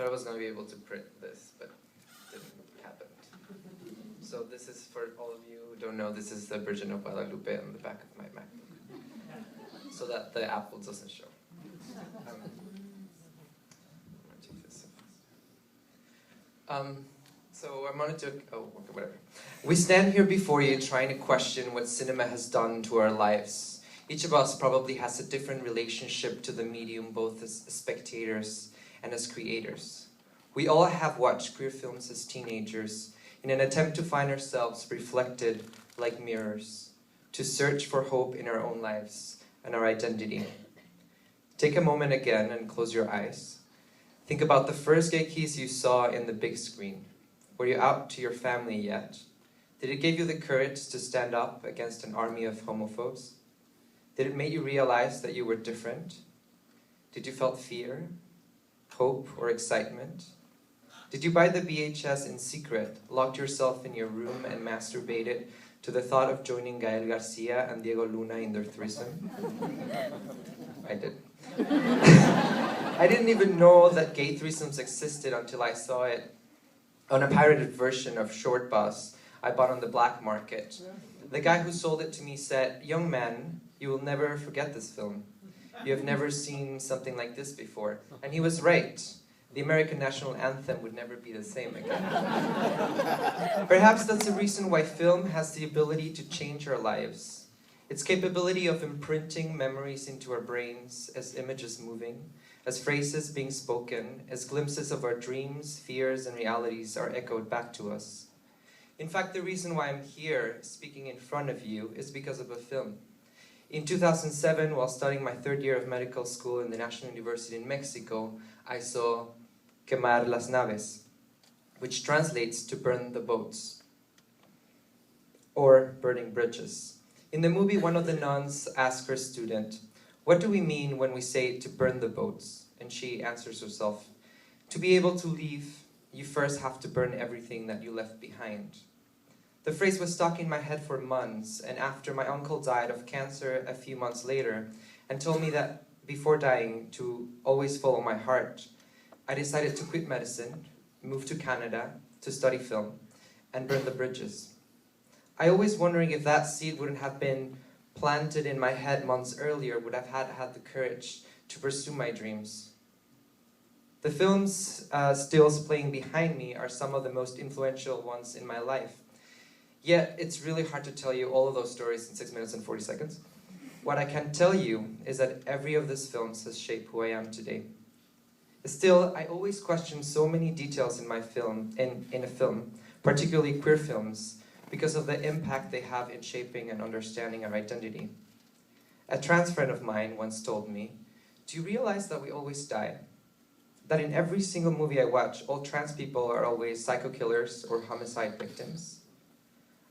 thought I was going to be able to print this, but it didn't happen. So this is, for all of you who don't know, this is the Virgin of Guadalupe on the back of my MacBook, so that the apple doesn't show. So I wanted to, whatever. We stand here before you trying to question what cinema has done to our lives. Each of us probably has a different relationship to the medium, both as spectators and as creators. We all have watched queer films as teenagers in an attempt to find ourselves reflected like mirrors, to search for hope in our own lives and our identity. Take a moment again and close your eyes. Think about the first gay kiss you saw in the big screen. Were you out to your family yet? Did it give you the courage to stand up against an army of homophobes? Did it make you realize that you were different? Did you felt fear, hope, or excitement? Did you buy the VHS in secret, locked yourself in your room and masturbated to the thought of joining Gael Garcia and Diego Luna in their threesome? I did. I didn't even know that gay threesomes existed until I saw it on a pirated version of Short Bus I bought on the black market. The guy who sold it to me said, "Young man, you will never forget this film. You have never seen something like this before." And he was right. The American national anthem would never be the same again. Perhaps that's the reason why film has the ability to change our lives. Its capability of imprinting memories into our brains as images moving, as phrases being spoken, as glimpses of our dreams, fears, and realities are echoed back to us. In fact, the reason why I'm here speaking in front of you is because of a film. In 2007, while studying my third year of medical school in the National University in Mexico, I saw Quemar las Naves, which translates to burn the boats, or burning bridges. In the movie, one of the nuns asks her student, "What do we mean when we say to burn the boats?" And she answers herself, "To be able to leave, you first have to burn everything that you left behind." The phrase was stuck in my head for months, and after my uncle died of cancer a few months later and told me that before dying to always follow my heart, I decided to quit medicine, move to Canada to study film, and burn the bridges. I always wondering if that seed wouldn't have been planted in my head months earlier, would have had the courage to pursue my dreams. The films stills playing behind me are some of the most influential ones in my life. Yet, it's really hard to tell you all of those stories in 6 minutes and 40 seconds. What I can tell you is that every of these films has shaped who I am today. Still, I always question so many details in a film, particularly queer films, because of the impact they have in shaping and understanding our identity. A trans friend of mine once told me, "Do you realize that we always die? That in every single movie I watch, all trans people are always psycho killers or homicide victims?"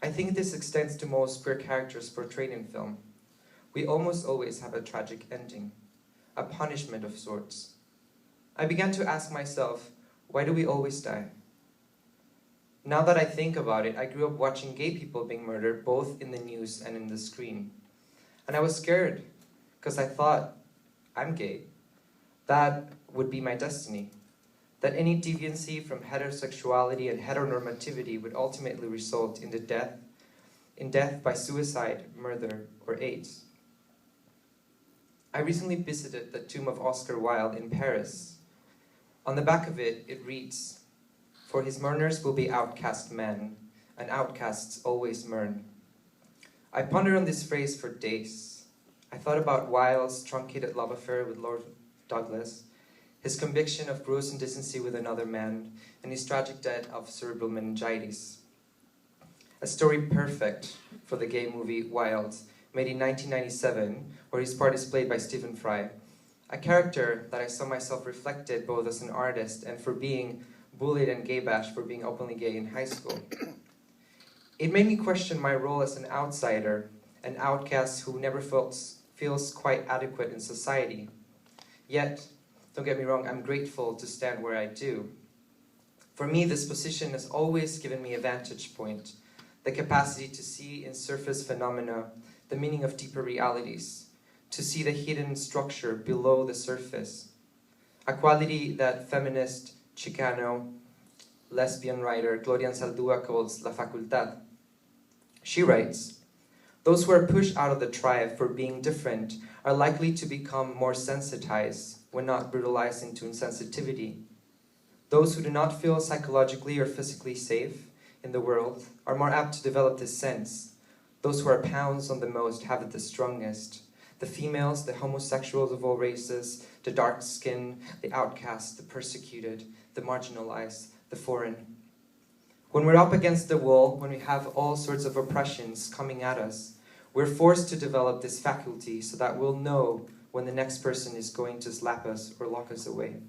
I think this extends to most queer characters portrayed in film. We almost always have a tragic ending, a punishment of sorts. I began to ask myself, why do we always die? Now that I think about it, I grew up watching gay people being murdered, both in the news and in the screen. And I was scared, because I thought, I'm gay. That would be my destiny. That any deviancy from heterosexuality and heteronormativity would ultimately result in death by suicide, murder, or AIDS. I recently visited the tomb of Oscar Wilde in Paris. On the back of it, it reads, "For his mourners will be outcast men, and outcasts always mourn." I pondered on this phrase for days. I thought about Wilde's truncated love affair with Lord Douglas, his conviction of gross indecency with another man, and his tragic death of cerebral meningitis. A story perfect for the gay movie Wild, made in 1997, where his part is played by Stephen Fry, a character that I saw myself reflected both as an artist and for being bullied and gay bashed for being openly gay in high school. It made me question my role as an outsider, an outcast who never feels quite adequate in society. Yet, don't get me wrong, I'm grateful to stand where I do. For me, this position has always given me a vantage point, the capacity to see in surface phenomena the meaning of deeper realities, to see the hidden structure below the surface, a quality that feminist Chicano, lesbian writer Gloria Anzaldúa calls La Facultad. She writes, "Those who are pushed out of the tribe for being different are likely to become more sensitized when not brutalized into insensitivity. Those who do not feel psychologically or physically safe in the world are more apt to develop this sense. Those who are pounced on the most have it the strongest. The females, the homosexuals of all races, the dark-skinned, the outcast, the persecuted, the marginalized, the foreign. When we're up against the wall, when we have all sorts of oppressions coming at us, we're forced to develop this faculty so that we'll know when the next person is going to slap us or lock us away.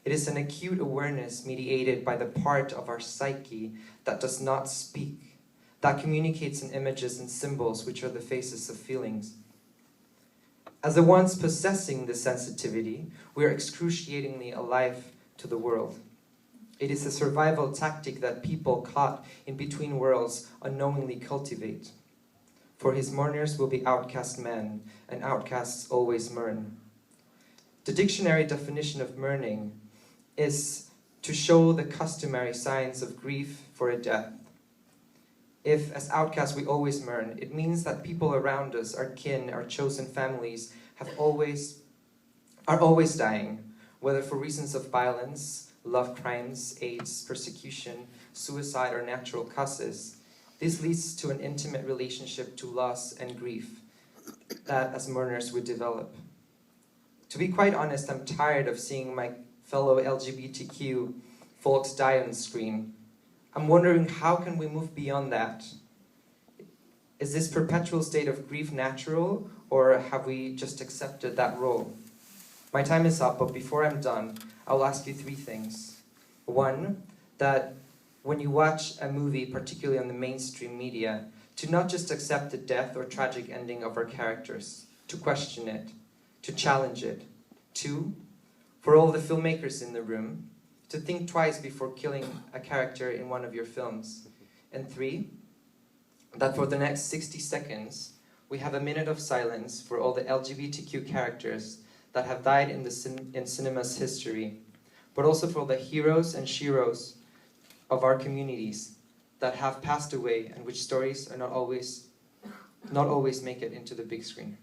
It is an acute awareness mediated by the part of our psyche that does not speak, that communicates in images and symbols which are the faces of feelings. As the ones possessing this sensitivity, we are excruciatingly alive to the world. It is a survival tactic that people caught in between worlds unknowingly cultivate. For his mourners will be outcast men, and outcasts always mourn." The dictionary definition of mourning is to show the customary signs of grief for a death. If, as outcasts, we always mourn, it means that people around us, our kin, our chosen families, are always dying, whether for reasons of violence, love crimes, AIDS, persecution, suicide, or natural causes. This leads to an intimate relationship to loss and grief that, as mourners, would develop. To be quite honest, I'm tired of seeing my fellow LGBTQ folks die on screen. I'm wondering, how can we move beyond that? Is this perpetual state of grief natural, or have we just accepted that role? My time is up, but before I'm done, I'll ask you 3 things. 1, that when you watch a movie, particularly on the mainstream media, to not just accept the death or tragic ending of our characters, to question it, to challenge it. 2, for all the filmmakers in the room, to think twice before killing a character in one of your films. And 3, that for the next 60 seconds, we have a minute of silence for all the LGBTQ characters that have died in cinema's history, but also for the heroes and sheroes of our communities that have passed away and which stories are not always make it into the big screen.